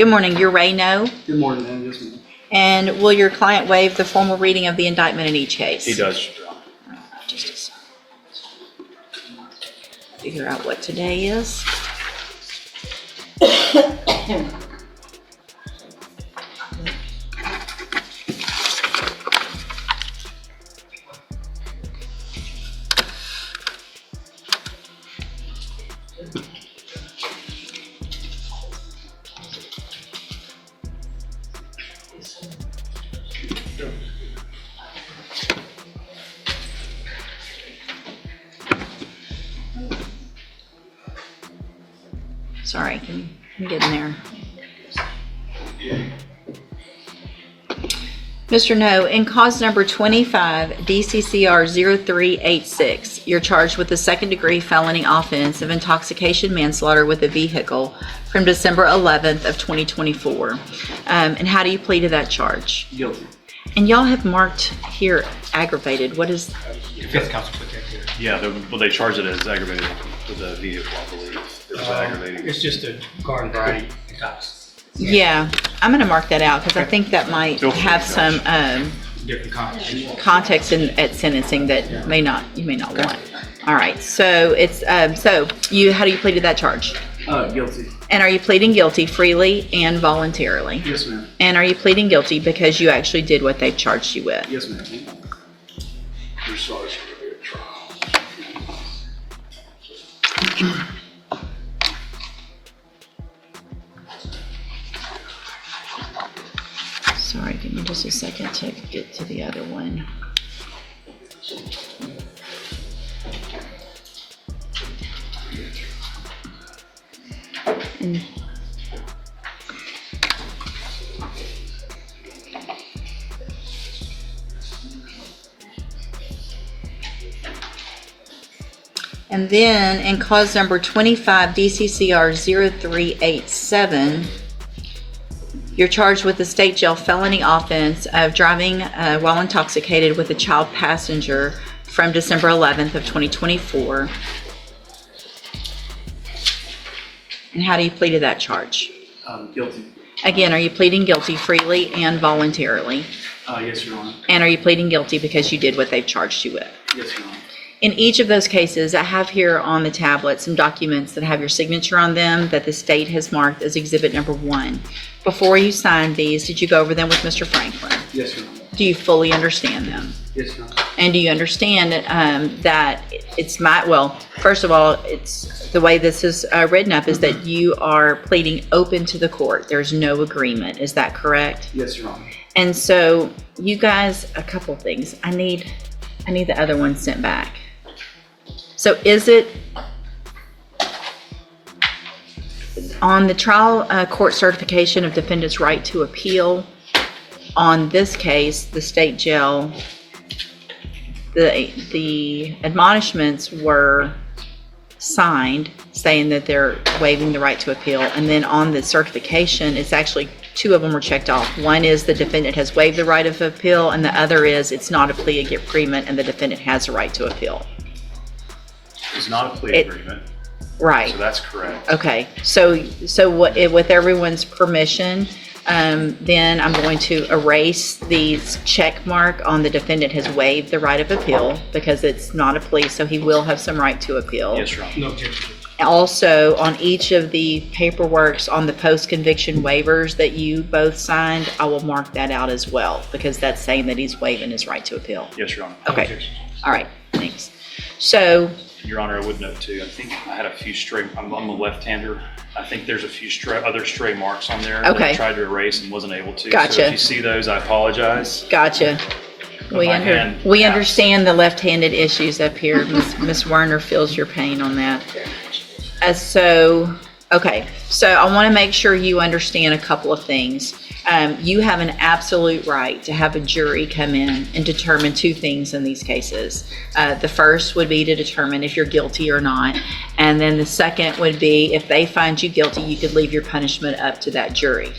Good morning. You're Ray No. Good morning, ma'am. Yes, ma'am. And will your client waive the formal reading of the indictment in each case? He does, Your Honor. Just a second. Figure out what today is. Sorry, can you get in there? Mr. No, in cause number 25 DCCR 0386, you're charged with the second-degree felony offense of intoxication manslaughter with a vehicle from December 11th of 2024. And how do you plead to that charge? Guilty. And y'all have marked here aggravated. What is? Fifth counsel put that here. Yeah, well, they charged it as aggravated with the vehicle, I believe. It was aggravating. It's just a garden variety intox. Yeah, I'm going to mark that out because I think that might Feel free, have Judge. some Different context. context at sentencing that you may not want. All right, so it's how do you plead to that charge? Guilty. And are you pleading guilty freely and voluntarily? Yes, ma'am. And are you pleading guilty because you actually did what they've charged you with? Yes, ma'am. You're sorry for the trial. Sorry, give me just a second to get to the other one. And And then in cause number 25 DCCR 0387, you're charged with the state jail felony offense of driving while intoxicated with a child passenger from December 11th of 2024. And how do you plead to that charge? Guilty. Again, are you pleading guilty freely and voluntarily? Yes, Your Honor. And are you pleading guilty because you did what they've charged you with? Yes, Your Honor. In each of those cases, I have here on the tablet some documents that have your signature on them that the state has marked as exhibit number 1. Before you signed these, did you go over them with Mr. Franklin? Yes, Your Honor. Do you fully understand them? Yes, Your Honor. And do you understand that it's first of all, it's the way this is written up is that you are pleading open to the court. There's no agreement. Is that correct? Yes, Your Honor. And so you guys, a couple things. I need the other one sent back. So is it on the trial court certification of defendant's right to appeal? On this case, the state jail, the admonishments were signed saying that they're waiving the right to appeal. And then on the certification, it's actually 2 of them were checked off. One is the defendant has waived the right of appeal, and the other is it's not a plea agreement and the defendant has a right to appeal. It's not a plea agreement, Right. so that's correct. Okay. So with everyone's permission, then I'm going to erase the check mark on the defendant has waived the right of appeal because it's not a plea, so he will have some right to appeal. Yes, Your Honor. No objection. Also, on each of the paperworks on the post-conviction waivers that you both signed, I will mark that out as well because that's saying that he's waiving his right to appeal. Yes, Your Honor. Okay. Objection. All right. Thanks. So, Your Honor, I would note too, I think I had a few stray, I'm a left-hander. I think there's a few other stray marks on there that Okay. I tried to erase and wasn't able to. Gotcha. So if you see those, I apologize. gotcha. We My hand understand the left-handed issues up here. Miss Werner feels your pain on that. Okay, so I want to make sure you understand a couple of things. You have an absolute right to have a jury come in and determine 2 things in these cases. The first would be to determine if you're guilty or not. And then the second would be if they find you guilty, you could leave your punishment up to that jury.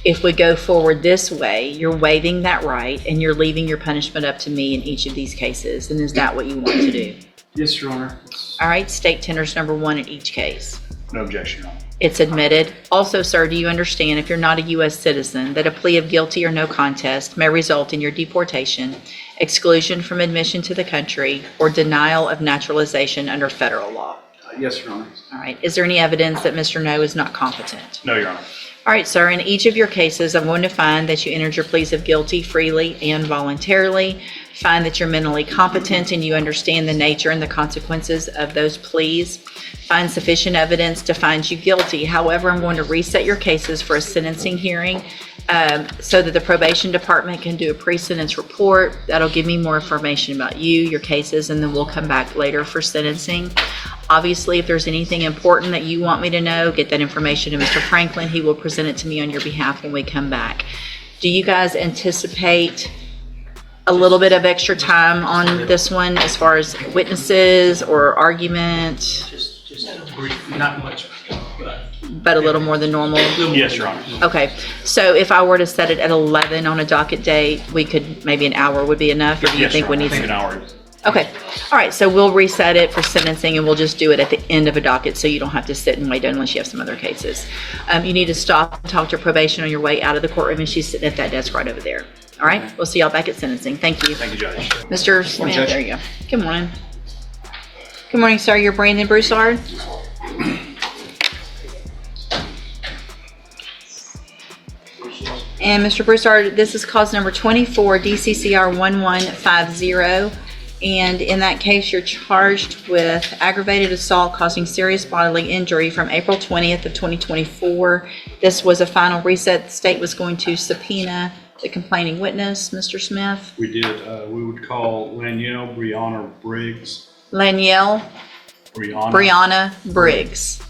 If we go forward this way, you're waiving that right and you're leaving your punishment up to me in each of these cases. And is that what you want to do? Yes, Your Honor. All right, state tenders number 1 in each case. No objection, Your Honor. It's admitted. Also, sir, do you understand, if you're not a U.S. citizen, that a plea of guilty or no contest may result in your deportation, exclusion from admission to the country, or denial of naturalization under federal law? Yes, Your Honor. All right. Is there any evidence that Mr. No is not competent? No, Your Honor. All right, sir. In each of your cases, I'm going to find that you entered your pleas of guilty freely and voluntarily, find that you're mentally competent and you understand the nature and the consequences of those pleas, find sufficient evidence to find you guilty. However, I'm going to reset your cases for a sentencing hearing so that the probation department can do a pre-sentence report. That'll give me more information about you, your cases, and then we'll come back later for sentencing. Obviously, if there's anything important that you want me to know, get that information to Mr. Franklin. He will present it to me on your behalf when we come back. Do you guys anticipate a little bit of extra time on this one as far as witnesses or argument, Just brief, not much, but a little more than normal? Yes, Your Honor. Okay, so if I were to set it at 11 on a docket date, we could, maybe an hour would be enough, or do you Yes, think Your we Honor. need I think an some? hour. Okay, all right, so we'll reset it for sentencing and we'll just do it at the end of a docket so you don't have to sit and wait unless you have some other cases. You need to stop and talk to probation on your way out of the courtroom, and she's sitting at that desk right over there. All right, we'll see y'all back at sentencing. Thank you. Thank you, Judge. Mr. Smith, Judge. there you go. Good morning. Good morning, sir. You're Brandon Broussard? And Mr. Broussard, this is cause number 24, DCCR 1150. And in that case, you're charged with aggravated assault causing serious bodily injury from April 20th of 2024. This was a final reset. The state was going to subpoena the complaining witness, Mr. Smith. We did. We would call Lanielle Brianna Briggs. Lanielle Brianna Briggs.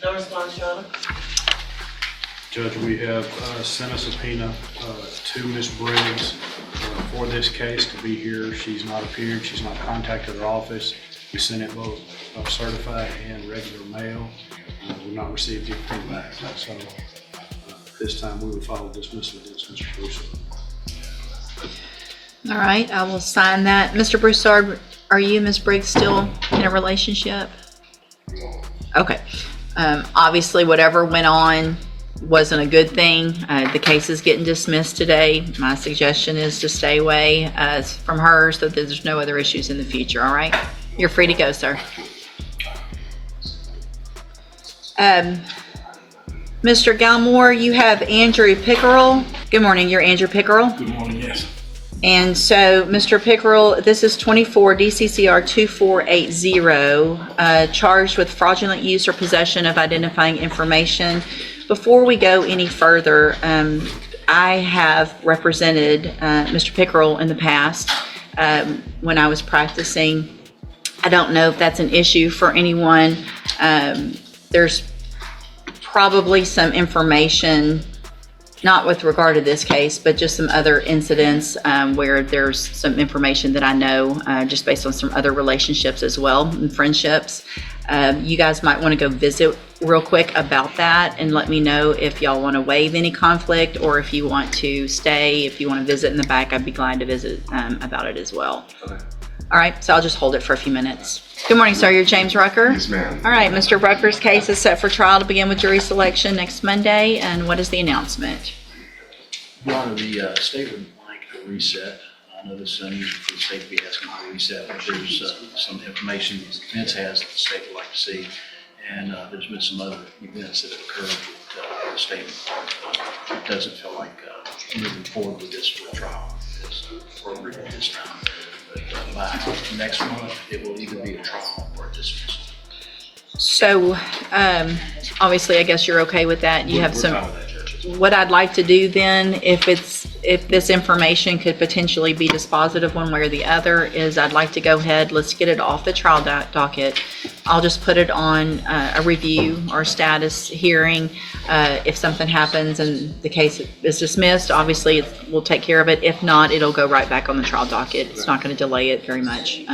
No response, Your Honor. Judge, we have sent a subpoena to Ms. Briggs for this case to be here. She's not appeared. She's not contacted our office. We sent it both certified and regular mail. We've not received anything back. So this time we will file dismissal against Mr. Broussard. All right, I will sign that. Mr. Broussard, are you and Ms. Briggs still in a relationship? Okay. Obviously, whatever went on wasn't a good thing. The case is getting dismissed today. My suggestion is to stay away from her so that there's no other issues in the future, all right? You're free to go, sir. Mr. Galmore, you have Andrew Pickerel. Good morning, you're Andrew Pickerel. Good morning, yes. And so, Mr. Pickerel, this is 24 DCCR 2480, charged with fraudulent use or possession of identifying information. Before we go any further, I have represented Mr. Pickerel in the past when I was practicing. I don't know if that's an issue for anyone. There's probably some information, not with regard to this case, but just some other incidents where there's some information that I know just based on some other relationships as well and friendships. You guys might want to go visit real quick about that and let me know if y'all want to waive any conflict or if you want to stay. If you want to visit in the back, I'd be glad to visit about it as well. Okay. All right, so I'll just hold it for a few minutes. Good morning, sir. You're James Rucker? Yes, ma'am. All right, Mr. Rucker's case is set for trial to begin with jury selection next Monday. And what is the announcement? Your Honor, the state would like a reset. I know this is unusual for the state to be asking for a reset, but there's some information the defense has that the state would like to see. And there's been some other events that have occurred that the state doesn't feel like moving forward with this for trial is appropriate at this time. But by next month, it will either be a trial or a dismissal. So, obviously, I guess you're okay with that. You have We're some. fine with that, Judge. What I'd like to do then, if if this information could potentially be dispositive one way or the other, is I'd like to go ahead, let's get it off the trial docket. I'll just put it on a review or status hearing. If something happens and the case is dismissed, obviously we'll take care of it. If not, it'll go right back on the trial docket. It's not going to delay it very much.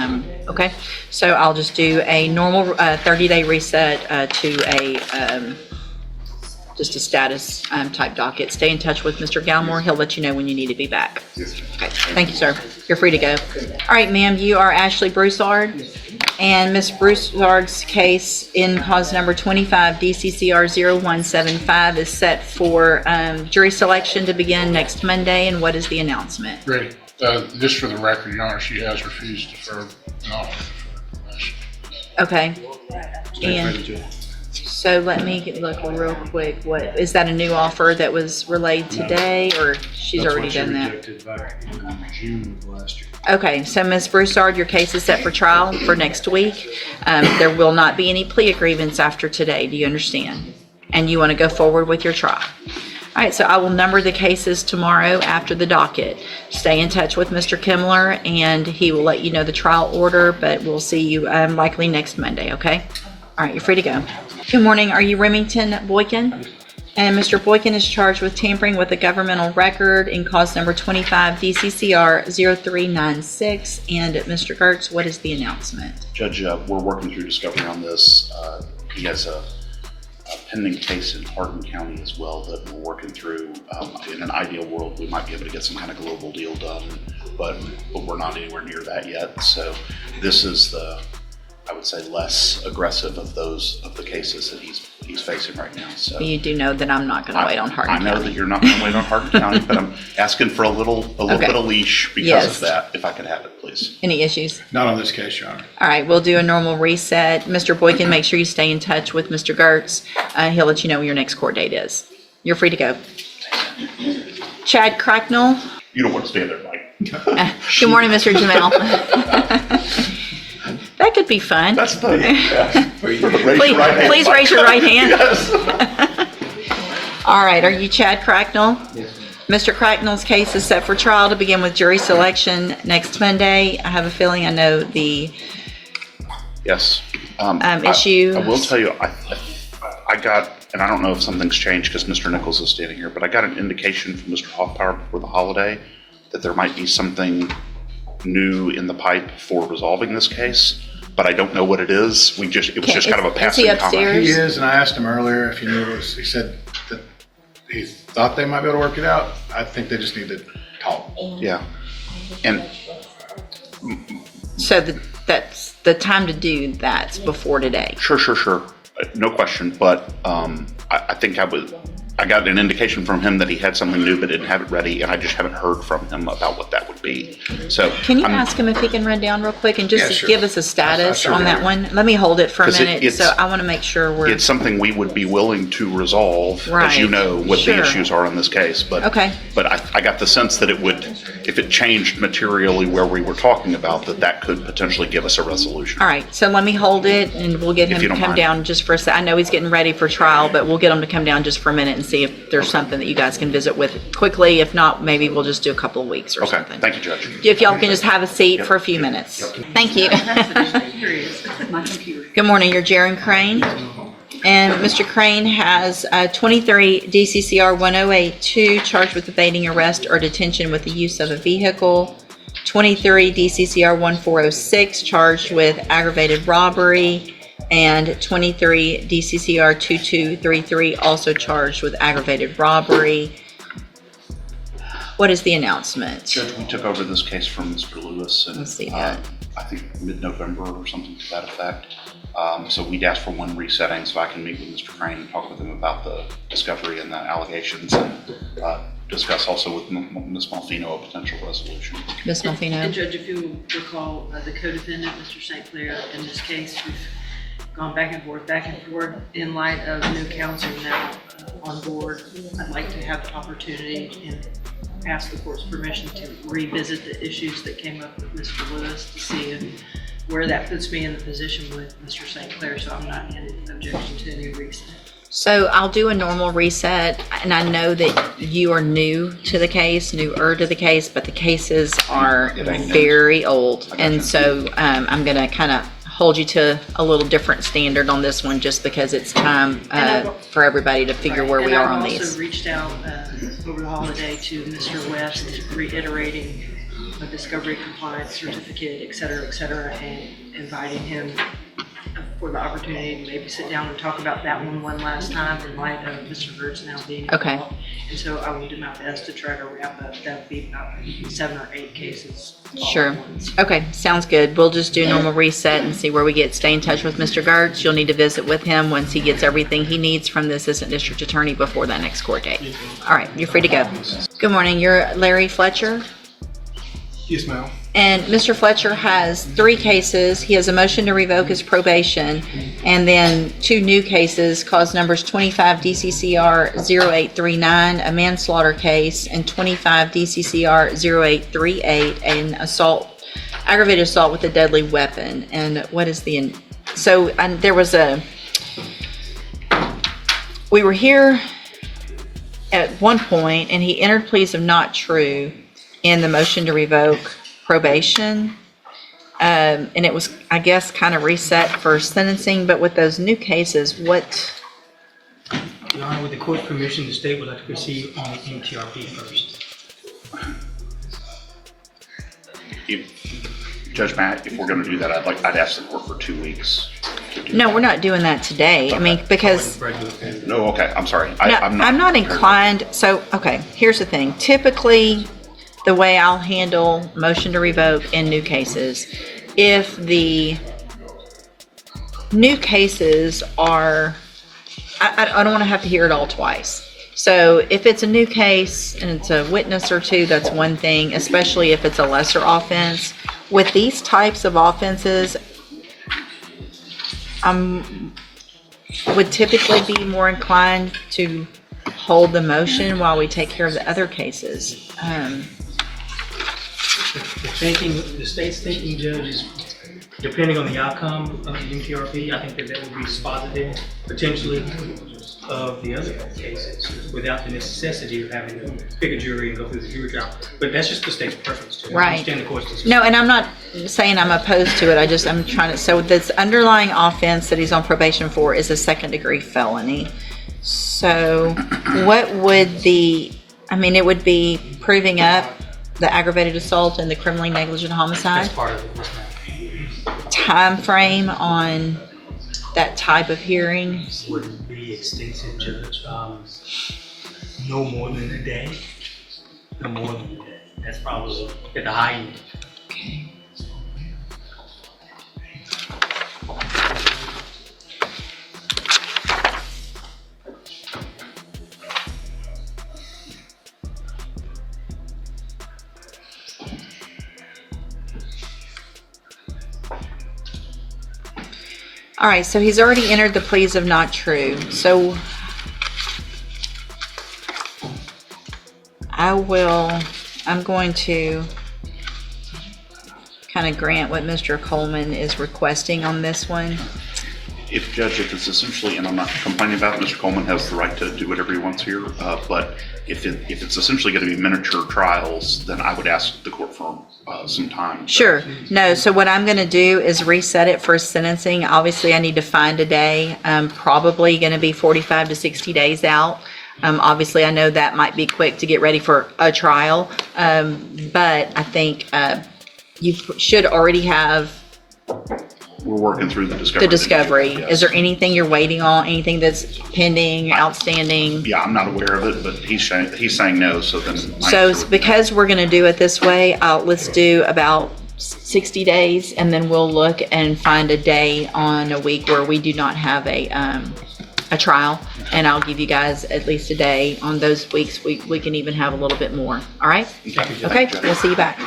Okay, so I'll just do a normal 30-day reset to a just a status type docket. Stay in touch with Mr. Galmore. He'll let you know when you need to be back. Okay, thank you, sir. You're free to go. All right, ma'am, you are Ashley Broussard. And Ms. Broussard's case in cause number 25 DCCR 0175 is set for jury selection to begin next Monday. And what is the announcement? Great. Just for the record, Your Honor, she has refused to serve an offer for permission. Okay. Stay And free to judge. so let me look real quick. What is that, a new offer that was relayed today, or she's That's already what she done that? rejected back in June of last year. Okay, so Ms. Broussard, your case is set for trial for next week. There will not be any plea agreements after today. Do you understand? And you want to go forward with your trial. All right, so I will number the cases tomorrow after the docket. Stay in touch with Mr. Kimmler, and he will let you know the trial order, but we'll see you likely next Monday, okay? All right, you're free to go. Good morning. Are you Remington Boykin? And Mr. Boykin is charged with tampering with a governmental record in cause number 25 DCCR 0396. And Mr. Gertz, what is the announcement? Judge, we're working through discovery on this. He has a pending case in Hardin County as well that we're working through. In an ideal world, we might be able to get some kind of global deal done, but we're not anywhere near that yet. So this is the, I would say, less aggressive of the cases that he's facing right now. So You do know that I'm not going to wait on Hardin I know County. that you're not going to wait on Hardin County, but I'm asking for a little Okay. bit of leash because Yes. of that. If I could have it, please. Any issues? Not on this case, Your Honor. All right, we'll do a normal reset. Mr. Boykin, make sure you stay in touch with Mr. Gertz. He'll let you know when your next court date is. You're free to go. Chad Cracknell. You don't want to stand there, Mike. Good morning, Mr. Jamel. That could be fun. That's funny. Yeah. Raise your Please, right hand, please Mike. raise your right hand. Yes. All right, are you Chad Cracknell? Yes. Mr. Cracknell's case is set for trial to begin with jury selection next Monday. I have a feeling I know the Yes. issue. I will tell you, I got, and I don't know if something's changed because Mr. Nichols is standing here, but I got an indication from Mr. Hoffpower before the holiday that there might be something new in the pipe for resolving this case, but I don't know what it is. It was just kind of a Is he passing comment. upstairs? He is, and I asked him earlier if he knew it was, he said that he thought they might be able to work it out. I think they just need to talk. Yeah. And So that's the time to do that's before today. sure. No question, but I think I got an indication from him that he had something new but didn't have it ready, and I just haven't heard from him about what that would be. So Can you I'm- ask him if he can run down real quick and just Yeah, sure. give us a status Sure. on that one? Let me hold it for a 'Cause minute. it's- So I want to make sure we're, It's something we would be willing to resolve, as you Right. know, what Sure. the issues are in this case. But Okay. But I got the sense that it would, if it changed materially where we were talking about, that could potentially give us a resolution. all right, so let me hold it and we'll get If him you to don't come mind. down just for a sec. I know he's getting ready for trial, but we'll get him to come down just for a minute and see if there's something that you guys can visit with quickly. If not, maybe we'll just do a couple of weeks or Okay, something. thank you, Judge. If y'all can just have a seat for a few minutes. Thank you. Good morning, you're Jaron Crane. And Mr. Crane has 23 DCCR 1082 charged with evading arrest or detention with the use of a vehicle. 23 DCCR 1406 charged with aggravated robbery. And 23 DCCR 2233 also charged with aggravated robbery. What is the announcement? Judge, we took over this case from Mr. Lewis and Let's see that. I think mid-November or something to that effect. So we'd asked for one resetting so I can meet with Mr. Crane and talk with him about the discovery and the allegations and discuss also with Ms. Malfino a potential resolution. Ms. And Malfino? Judge, if you recall, the co-defendant, Mr. St. Clair, in this case, we've gone back and forth in light of new counsel now on board. I'd like to have the opportunity and ask the court's permission to revisit the issues that came up with Mr. Lewis to see where that puts me in the position with Mr. St. Clair, so I'm not in objection to any reason. So I'll do a normal reset, and I know that you are newer to the case, but the cases are very old. And so I'm going to kind of hold you to a little different standard on this one, just because it's time for everybody to figure where we are on And I've these. also reached out over the holiday to Mr. West, reiterating a discovery compliance certificate, et cetera, and inviting him for the opportunity to maybe sit down and talk about that one last time in light of Mr. Bird's now being involved. Okay. And so I will do my best to try to wrap up. That would be about 7 or 8 cases. all Sure. at once. Okay, sounds good. We'll just do normal reset and see where we get. Stay in touch with Mr. Gertz. You'll need to visit with him once he gets everything he needs from the Assistant District Attorney before that next court date. All right, you're free to go. Good morning. You're Larry Fletcher? Yes, ma'am. And Mr. Fletcher has 3 cases. He has a motion to revoke his probation, and then 2 new cases, cause numbers 25 DCCR 0839, a manslaughter case, and 25 DCCR 0838, an assault, aggravated assault with a deadly weapon. And what is the, there was we were here at one point, and he entered pleas of not true in the motion to revoke probation, and it was, I guess, kind of reset for sentencing. But with those new cases, what? Your Honor, with the court's permission, the state would like to proceed on the MTRP first. Judge Matt, if we're gonna do that, I'd ask the court for 2 weeks. to do No, that. we're not doing that today. I mean, because No, okay, I'm sorry. no, I'm not inclined. So, okay, here's the thing. Typically, the way I'll handle motion to revoke in new cases, if the new cases are, I don't want to have to hear it all twice. So if it's a new case and it's a witness or 2, that's one thing, especially if it's a lesser offense. With these types of offenses, would typically be more inclined to hold the motion while we take care of the other cases. The state's thinking, Judge, is depending on the outcome of the MTRP, I think that would be dispositive, potentially, of the other cases, without the necessity of having to pick a jury and go through the jury trial. But that's just the state's preference too. I Right. understand the court's decision. No, and I'm not saying I'm opposed to it. I'm trying to, so this underlying offense that he's on probation for is a 2nd-degree felony. So what would it would be proving up the aggravated assault and the criminally negligent homicide? That's part of it, yes, ma'am. Time frame on that type of hearing? Wouldn't be extensive, Judge. No more than a day. No more than a day. That's probably at the high end. Okay. All right, so he's already entered the pleas of not true. So I'm going to kind of grant what Mr. Coleman is requesting on this one. If it's essentially, and I'm not complaining about it, Mr. Coleman has the right to do whatever he wants here, but if it's essentially gonna be miniature trials, then I would ask the court for some time. Sure. No, so what I'm going to do is reset it for sentencing. Obviously, I need to find a day. Probably going to be 45 to 60 days out. Obviously, I know that might be quick to get ready for a trial, but I think you should already have We're working through the discovery. Is there anything you're waiting on? Anything that's pending, outstanding? Yeah, I'm not aware of it, but he's saying no, so then. So it's because we're going to do it this way, let's do about 60 days, and then we'll look and find a day on a week where we do not have a trial, and I'll give you guys at least a day on those weeks. We can even have a little bit more. All right? Okay, we'll see you back.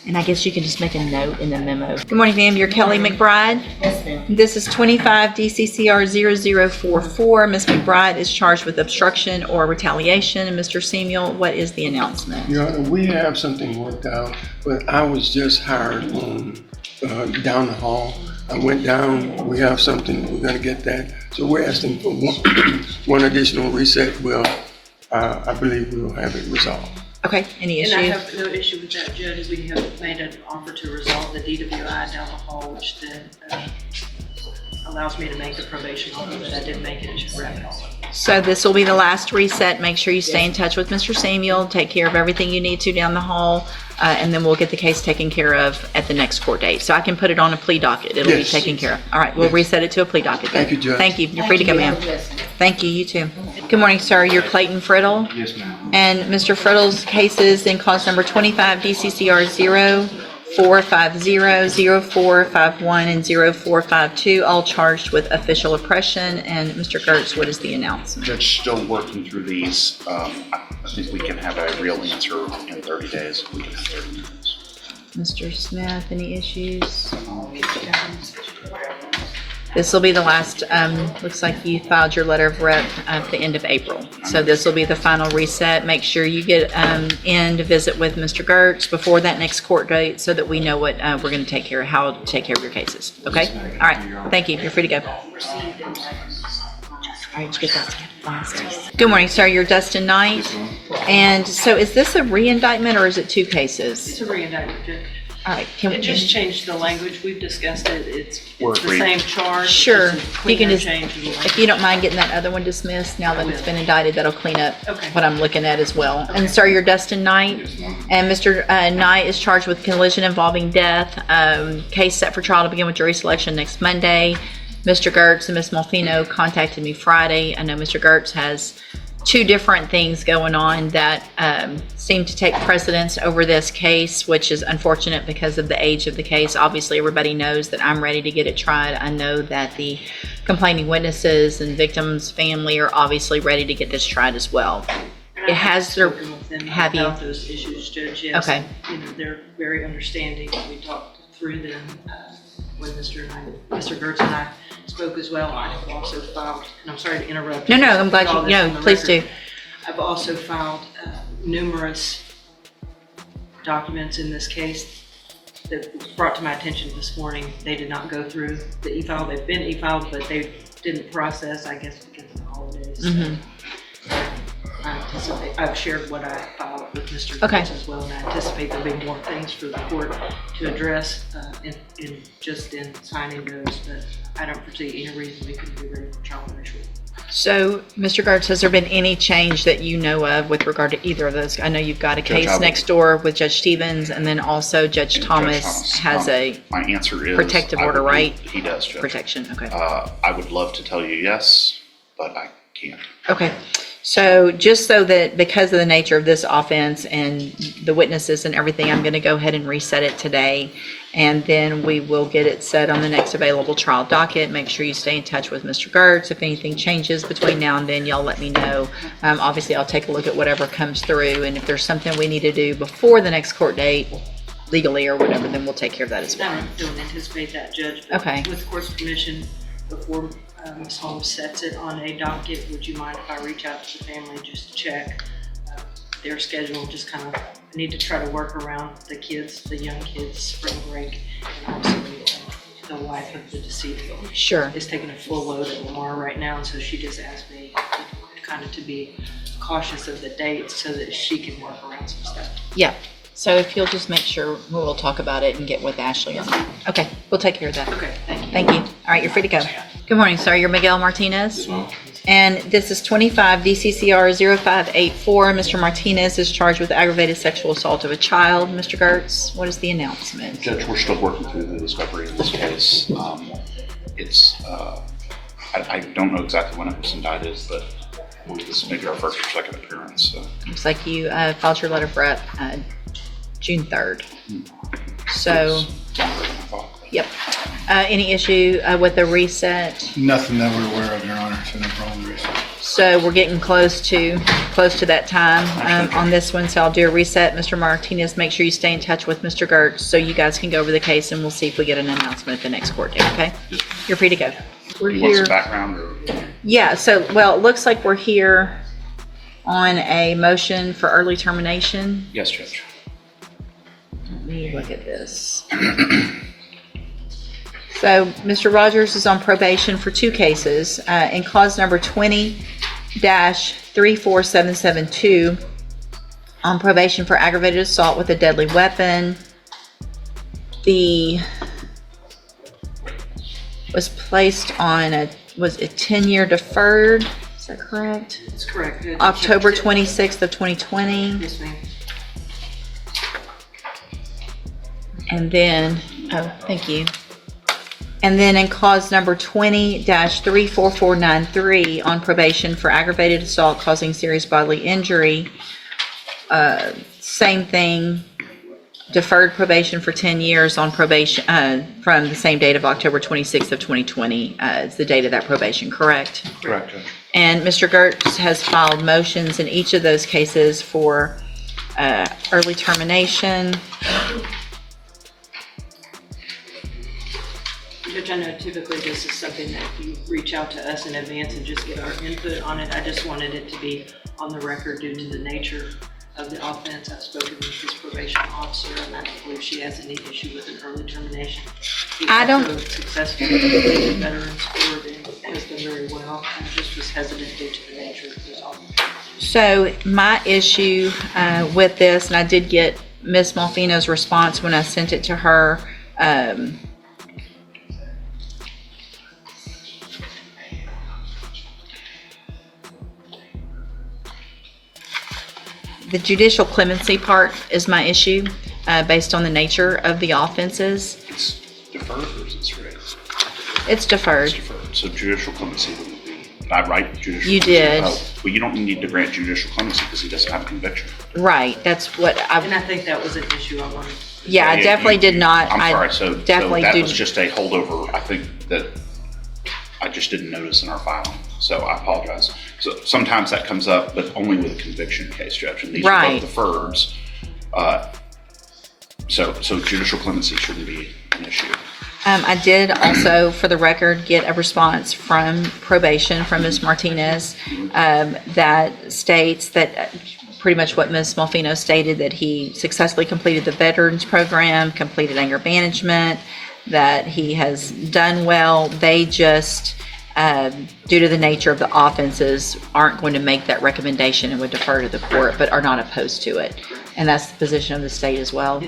And I guess you can just make a note in the memo. Good morning, ma'am. You're Kelly McBride. Yes, ma'am. This is 25 DCCR 0044. Ms. McBride is charged with obstruction or retaliation. And Mr. Samuel, what is the announcement? Your Honor, we have something worked out, but I was just hired on down the hall I went down, we have something, we're gonna get that. So we're asking for one additional reset. Well, I believe we will have it resolved. Okay, any And I issue? have no issue with that, Judge. We have made an offer to resolve the DWI down the hall, which then allows me to make the probation offer that I didn't make it at Raquel. So this will be the last reset. Make sure you stay in touch with Mr. Samuel, take care of everything you need to down the hall, and then we'll get the case taken care of at the next court date. So I can put it on a plea docket. It'll be Yes. taken care of. All right, we'll reset it to a plea docket then. Thank you, Judge. Thank you. You're free to go, ma'am. Thank you, you too. Good morning, sir. You're Clayton Friddle. Yes, ma'am. And Mr. Friddle's case is in cause number 25 DCCR 0450, 0451, and 0452, all charged with official oppression. And Mr. Gertz, what is the announcement? Judge, still working through these. I think we can have a real answer in 30 days. We can have 30 minutes. Mr. Smith, any issues? This will be the last, looks like you filed your letter of rep at the end of April. So this will be the final reset. Make sure you get in to visit with Mr. Gertz before that next court date so that we know what we're going to take care of, how to take care of your cases. Okay? All right. Thank you. You're free to go. All right, you get that last. Good morning, sir. You're Dustin Knight. And so is this a re-indictment or is it two cases? It's a re-indictment, Judge. All right. Can It we just changed the language. We've discussed it. It's the agreed. same charge. Sure. Just a You can cleaner just, change in the if language. you don't mind getting that other one dismissed, now that it's been indicted, that'll clean up Okay. what I'm looking at as well. And sir, you're Dustin Knight, and Mr. Knight is charged with collision involving death. Case set for trial to begin with jury selection next Monday. Mr. Gertz and Ms. Malfino contacted me Friday. I know Mr. Gertz has two different things going on that seem to take precedence over this case, which is unfortunate because of the age of the case. Obviously, everybody knows that I'm ready to get it tried. I know that the complaining witnesses and victims' family are obviously ready to get this tried as well. And It has their, spoken with them have you? about those issues, Judge, yes. Okay. You know, they're very understanding. We talked through them when Mr. Gertz and I spoke as well. I have also filed, and I'm sorry to interrupt. No, I'm glad Put all you, this on no, the please record. do. I've also filed numerous documents in this case that was brought to my attention this morning. They did not go through the e-file. They've been e-filed, but they didn't process, I guess, because of the holidays. Mhm. I anticipate, I've shared what I filed with Mr. Okay. Gertz as well, and I anticipate there'll be more things for the court to address in signing those, but I don't foresee any reason we couldn't be ready for trial next week. So, Mr. Gertz, has there been any change that you know of with regard to either of those? I know you've got a Judge, case next door with Judge Stevens, and then also Judge And Thomas has a My answer is. protective I order, would- right? He does, Judge. protection. Okay. I would love to tell you yes, but I can't. Okay. So just so that because of the nature of this offense and the witnesses and everything, I'm going to go ahead and reset it today. And then we will get it set on the next available trial docket. Make sure you stay in touch with Mr. Gertz. If anything changes between now and then, y'all let me know. Obviously, I'll take a look at whatever comes through. And if there's something we need to do before the next court date, legally or whatever, then we'll take care of that as well. I don't anticipate that, Judge. But Okay. with court's permission, before Ms. Holmes sets it on a docket, would you mind if I reach out to the family just to check their schedule? Just kind of need to try to work around the kids, the young kids' spring break, and also the wife of the deceased Sure. is taking a full load at Lamar right now, and so she just asked me kind of to be cautious of the dates so that she can work around some stuff. Yeah. So if you'll just make sure, we'll talk about it and get with Ashley on it. Okay. We'll take care of that. Okay, thank you. Thank you. All right, you're free to go. Good morning, sir. You're Miguel Martinez. And this is 25 DCCR 0584. Mr. Martinez is charged with aggravated sexual assault of a child. Mr. Gertz, what is the announcement? Judge, we're still working through the discovery in this case. I don't know exactly when it was indicted, but this may be our first or second appearance. So. Looks like you filed your letter for June 3rd. So, yep. Any issue with the reset? Nothing that we're aware of, Your Honor, so no problem with reset. So we're getting close to that time on this one. So I'll do a reset. Mr. Martinez, make sure you stay in touch with Mr. Gertz so you guys can go over the case and we'll see if we get an announcement at the next court date, okay? You're free to go. We're You want here. some background or? Yeah, so, well, it looks like we're here on a motion for early termination. Yes, Judge. Let me look at this. So Mr. Rogers is on probation for 2 cases. In cause number 20-34772, on probation for aggravated assault with a deadly weapon. Was placed on a 10-year deferred, is that correct? That's correct. October 26th of 2020. Yes, ma'am. And then, thank you. And then in cause number 20-34493, on probation for aggravated assault causing serious bodily injury, same thing, deferred probation for 10 years on probation from the same date of October 26th of 2020. Is the date of that probation, correct? Correct, Judge. And Mr. Gertz has filed motions in each of those cases for early termination. Judge, I know typically this is something that you reach out to us in advance and just get our input on it. I just wanted it to be on the record due to the nature of the offense. I've spoken with this probation officer, and I don't believe she has any issue with an early termination. I don't- He also successfully completed Veterans Court and has done very well. I just was hesitant due to the nature of this offense. So my issue with this, and I did get Ms. Malfino's response when I sent it to her. The judicial clemency part is my issue, based on the nature of the offenses. It's deferred or is it straight? It's deferred. It's deferred. So judicial clemency wouldn't be, did I write judicial? You clemency? did. Oh, well, you don't need to grant judicial clemency because he doesn't have a conviction. Right, that's what And I, I think that was an issue I wanted. yeah, I definitely did not. I'm I sorry, so definitely that do- was just a holdover, I think, that I just didn't notice in our filing, so I apologize. So sometimes that comes up, but only with a conviction case, Judge, and these are Right. both deferreds. So judicial clemency shouldn't be an issue. I did also, for the record, get a response from probation from Ms. Martinez that states that pretty much what Ms. Malfino stated, that he successfully completed the veterans program, completed anger management, that he has done well. They just, due to the nature of the offenses, aren't going to make that recommendation and would defer to the court, but are not opposed to it. And that's the position of the state as well.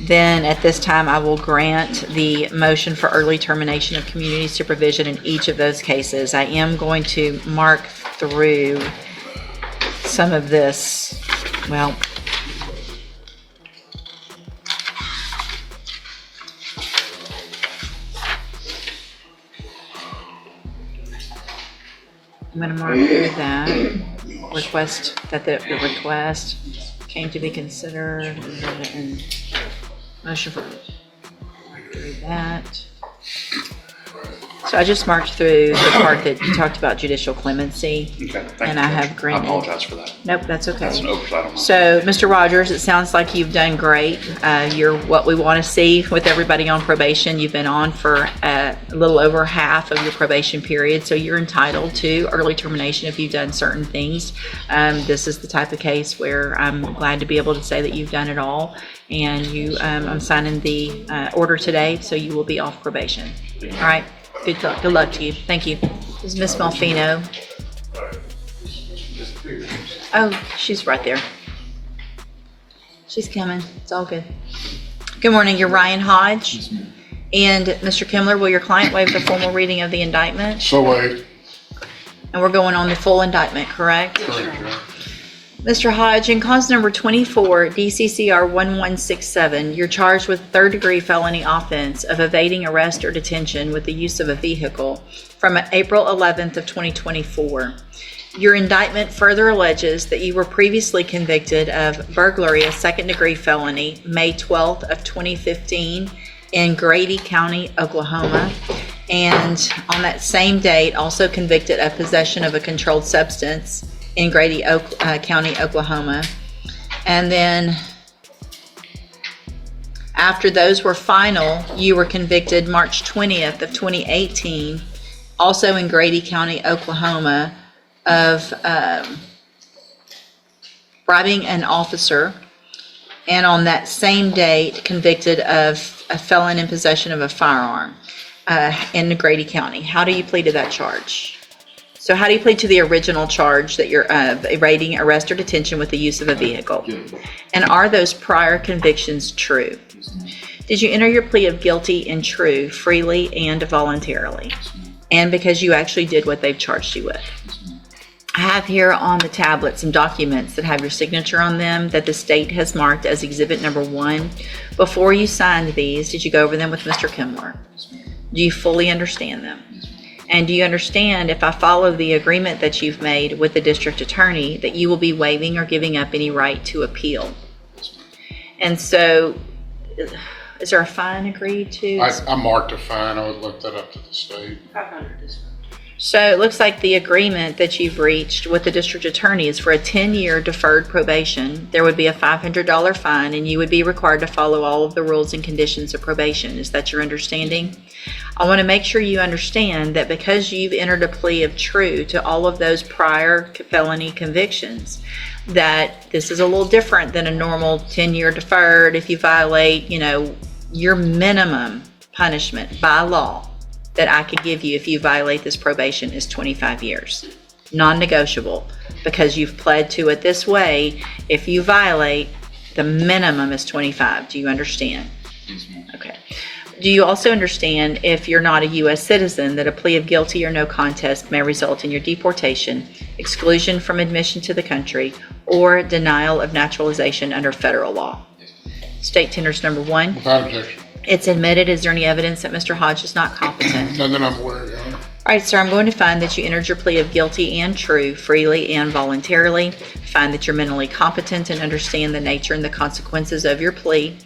Then at this time, I will grant the motion for early termination of community supervision in each of those cases. I am going to mark through some of this, well, I'm going to mark through that request, that the request came to be considered, and motion for, mark through that. So I just marked through the part that you talked about judicial clemency. Okay, thank And you, I Judge. have granted. I apologize for that. Nope, that's okay. That's an oversight on my part. So, Mr. Rogers, it sounds like you've done great. You're what we want to see with everybody on probation. You've been on for a little over half of your probation period, so you're entitled to early termination if you've done certain things. This is the type of case where I'm glad to be able to say that you've done it all. And you, I'm signing the order today, so you will be off probation. All right? Good luck to you. Thank you. This is Ms. Malfino. Oh, she's right there. She's coming. It's all good. Good morning. You're Ryan Hodge. And Mr. Kimler, will your client waive the formal reading of the indictment? So waived. And we're going on the full indictment, correct? Mr. Hodge, in cause number 24, DCCR 1167, you're charged with third-degree felony offense of evading arrest or detention with the use of a vehicle from April 11th of 2024. Your indictment further alleges that you were previously convicted of burglary, a second-degree felony, May 12th of 2015 in Grady County, Oklahoma, and on that same date also convicted of possession of a controlled substance in Grady County, Oklahoma. And then after those were final, you were convicted March 20th of 2018, also in Grady County, Oklahoma, of bribing an officer, and on that same date convicted of a felon in possession of a firearm. in Grady County. How do you plead to that charge? So how do you plead to the original charge that you're evading arrest or detention with the use of a vehicle? And are those prior convictions true? Did you enter your plea of guilty and true freely and voluntarily? And because you actually did what they've charged you with? I have here on the tablet some documents that have your signature on them that the state has marked as exhibit number 1. Before you signed these, did you go over them with Mr. Kimler? Do you fully understand them? And do you understand, if I follow the agreement that you've made with the district attorney, that you will be waiving or giving up any right to appeal? And so, is there a fine agreed to? I marked a fine. I would look that up to the state. 500 is fine. So it looks like the agreement that you've reached with the district attorney is for a 10-year deferred probation. There would be a $500 fine, and you would be required to follow all of the rules and conditions of probation. Is that your understanding? I want to make sure you understand that because you've entered a plea of true to all of those prior felony convictions, that this is a little different than a normal 10-year deferred. If you violate, your minimum punishment by law that I could give you if you violate this probation is 25 years. Non-negotiable, because you've pled to it this way. If you violate, the minimum is 25. Do you understand? Okay. Do you also understand, if you're not a U.S. citizen, that a plea of guilty or no contest may result in your deportation, exclusion from admission to the country, or denial of naturalization under federal law? State tenders number 1. Without objection. It's admitted. Is there any evidence that Mr. Hodge is not competent? None that I'm aware of, Your Honor. All right, sir, I'm going to find that you entered your plea of guilty and true freely and voluntarily. Find that you're mentally competent and understand the nature and the consequences of your plea.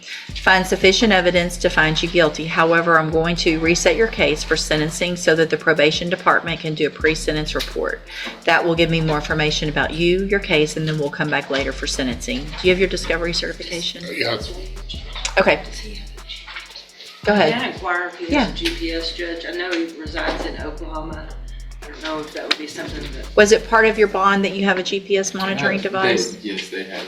Find sufficient evidence to find you guilty. However, I'm going to reset your case for sentencing so that the probation department can do a pre-sentence report. That will give me more information about you, your case, and then we'll come back later for sentencing. Do you have your discovery certification? Yeah. Okay. Go ahead. Can I inquire if he has a GPS, Judge? I know he resides in Oklahoma. I don't know if that would be something that... Was it part of your bond that you have a GPS monitoring device? Yes, they have.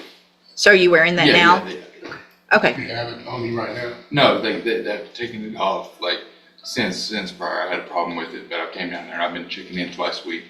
So are you wearing that now? Yeah, they have. Okay. You have it on you right now? No, they've taken it off, like, since prior. I had a problem with it, but I came down there and I've been checking in twice a week.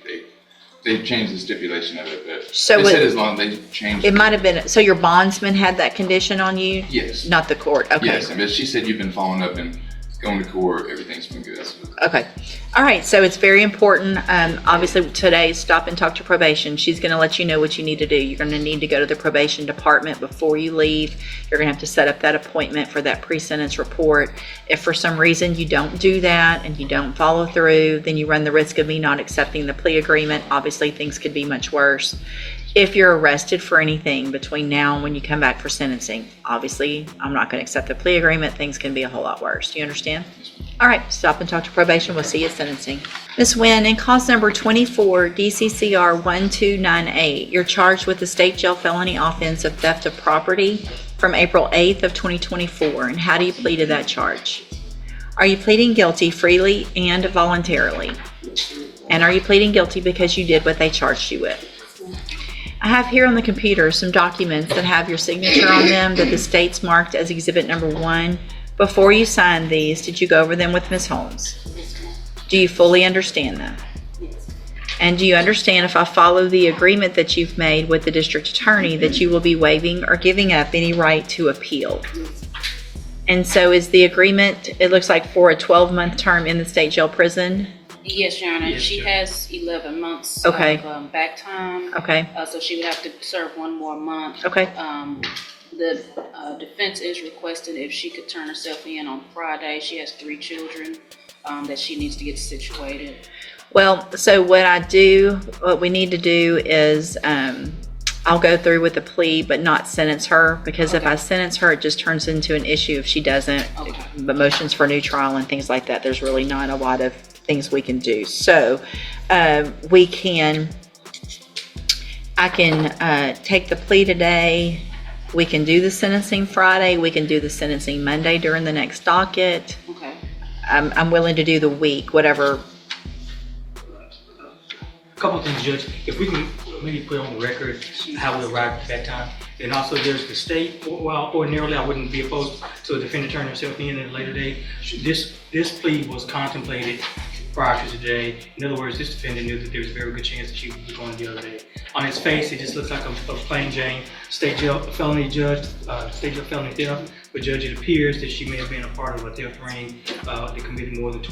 They've changed the stipulation of it, but So they said as long as they changed it might have been, so your bondsman had that condition on you? Yes. Not the court, okay. Yes, but she said you've been following up and going to court, everything's been good. So. Okay. All right, so it's very important. Obviously, today, stop and talk to probation. She's going to let you know what you need to do. You're going to need to go to the probation department before you leave. You're going to have to set up that appointment for that pre-sentence report. If for some reason you don't do that and you don't follow through, then you run the risk of me not accepting the plea agreement. Obviously, things could be much worse. If you're arrested for anything between now and when you come back for sentencing, obviously, I'm not going to accept the plea agreement. Things can be a whole lot worse. Do you understand? All right, stop and talk to probation. We'll see you at sentencing. Ms. Wynn, in cause number 24, DCCR 1298, you're charged with the state jail felony offense of theft of property from April 8th of 2024. And how do you plead to that charge? Are you pleading guilty freely and voluntarily? And are you pleading guilty because you did what they charged you with? I have here on the computer some documents that have your signature on them that the state's marked as exhibit number 1. Before you signed these, did you go over them with Ms. Holmes? Do you fully understand them? And do you understand, if I follow the agreement that you've made with the district attorney, that you will be waiving or giving up any right to appeal? And so is the agreement, it looks like, for a 12-month term in the state jail prison? Yes, Your Honor. Yes, She Judge. has 11 months Okay. of back time. Okay, So she would have to serve one more month. okay. The defense is requesting if she could turn herself in on Friday. She has 3 children that she needs to get situated. Well, so what we need to do is, I'll go through with the plea, but not sentence her, because if I sentence her, it just turns into an issue if she doesn't. Okay. The motions for new trial and things like that, there's really not a lot of things we can do. So, I can take the plea today. We can do the sentencing Friday. We can do the sentencing Monday during the next docket. Okay. I'm willing to do the week, whatever. A couple of things, Judge. If we can maybe put on the record how we arrived at that time. And also there's the state, well, ordinarily I wouldn't be opposed to a defendant turning herself in at a later date. This plea was contemplated prior to today. In other words, this defendant knew that there was a very good chance that she would be going the other day. On its face, it just looks like a plain Jane state jail felony theft, but Judge, it appears that she may have been a part of a theft ring that committed more than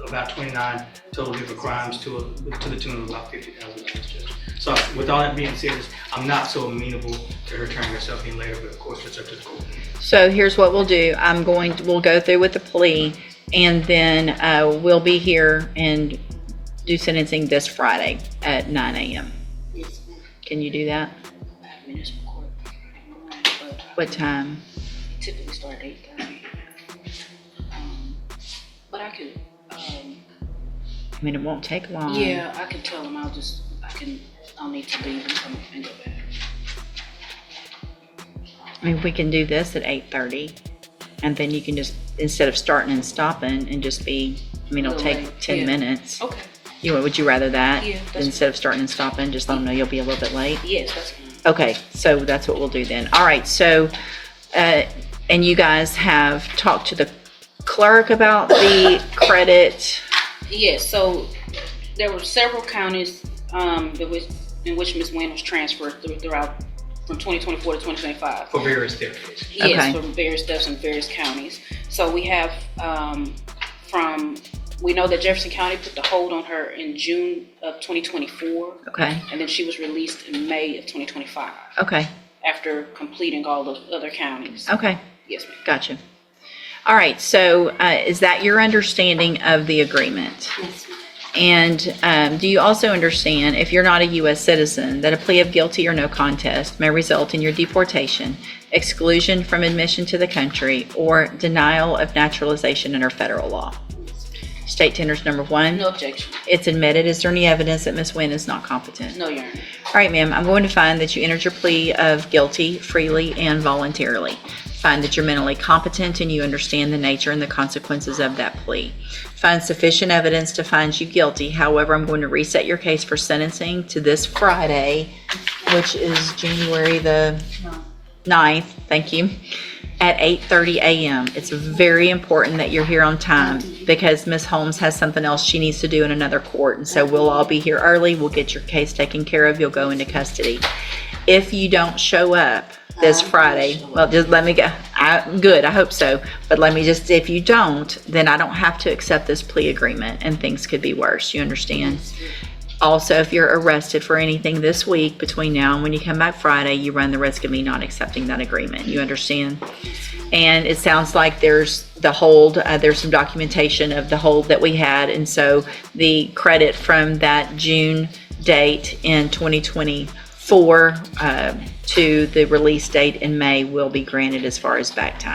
about 29 total different crimes to the tune of about $50,000, Judge. So with all that being said, I'm not so amenable to her turning herself in later, but of course it's up to the court. So here's what we'll do. We'll go through with the plea, and then we'll be here and do sentencing this Friday at 9 a.m. Yes, ma'am. Can you do that? I have municipal court Friday morning, but What time? typically start at 8:30. But I could, I mean, it won't take long. yeah, I could tell them I'll need to leave and come and go back. I mean, we can do this at 8:30, and then you can just, instead of starting and stopping, and just be, I mean, it'll Little take late, 10 yeah. minutes. Okay. Would you rather that? Yeah, that's Instead of starting and stopping, just let them know you'll be a little bit late? Yes, that's fine. Okay, so that's what we'll do then. All right, so, and you guys have talked to the clerk about the credit? Yes, so there were several counties in which Ms. Wynn was transferred throughout from 2024 to 2025. For various theft cases. Yes, Okay. from various steps in various counties. So we have we know that Jefferson County put the hold on her in June of 2024, Okay, and then she was released in May of 2025 okay, after completing all the other counties. okay, Yes, ma'am. gotcha. All right, so is that your understanding of the agreement? Yes, ma'am. And do you also understand, if you're not a U.S. citizen, that a plea of guilty or no contest may result in your deportation, exclusion from admission to the country, or denial of naturalization under federal law? State tenders number 1. No objection. It's admitted. Is there any evidence that Ms. Wynn is not competent? No, Your Honor. All right, ma'am, I'm going to find that you entered your plea of guilty freely and voluntarily. Find that you're mentally competent and you understand the nature and the consequences of that plea. Find sufficient evidence to find you guilty. However, I'm going to reset your case for sentencing to this Friday, which is January the 9th. Thank you. At 8:30 a.m. It's very important that you're here on time because Ms. Holmes has something else she needs to do in another court. And so we'll all be here early. We'll get your case taken care of. You'll go into custody. If you don't show up this Friday, well, just let me go. Good, I hope so. But let me just, if you don't, then I don't have to accept this plea agreement and things could be worse. You understand? Also, if you're arrested for anything this week between now and when you come back Friday, you run the risk of me not accepting that agreement. You understand? And it sounds like there's the hold, there's some documentation of the hold that we had. And so the credit from that June date in 2024 to the release date in May will be granted as far as back time.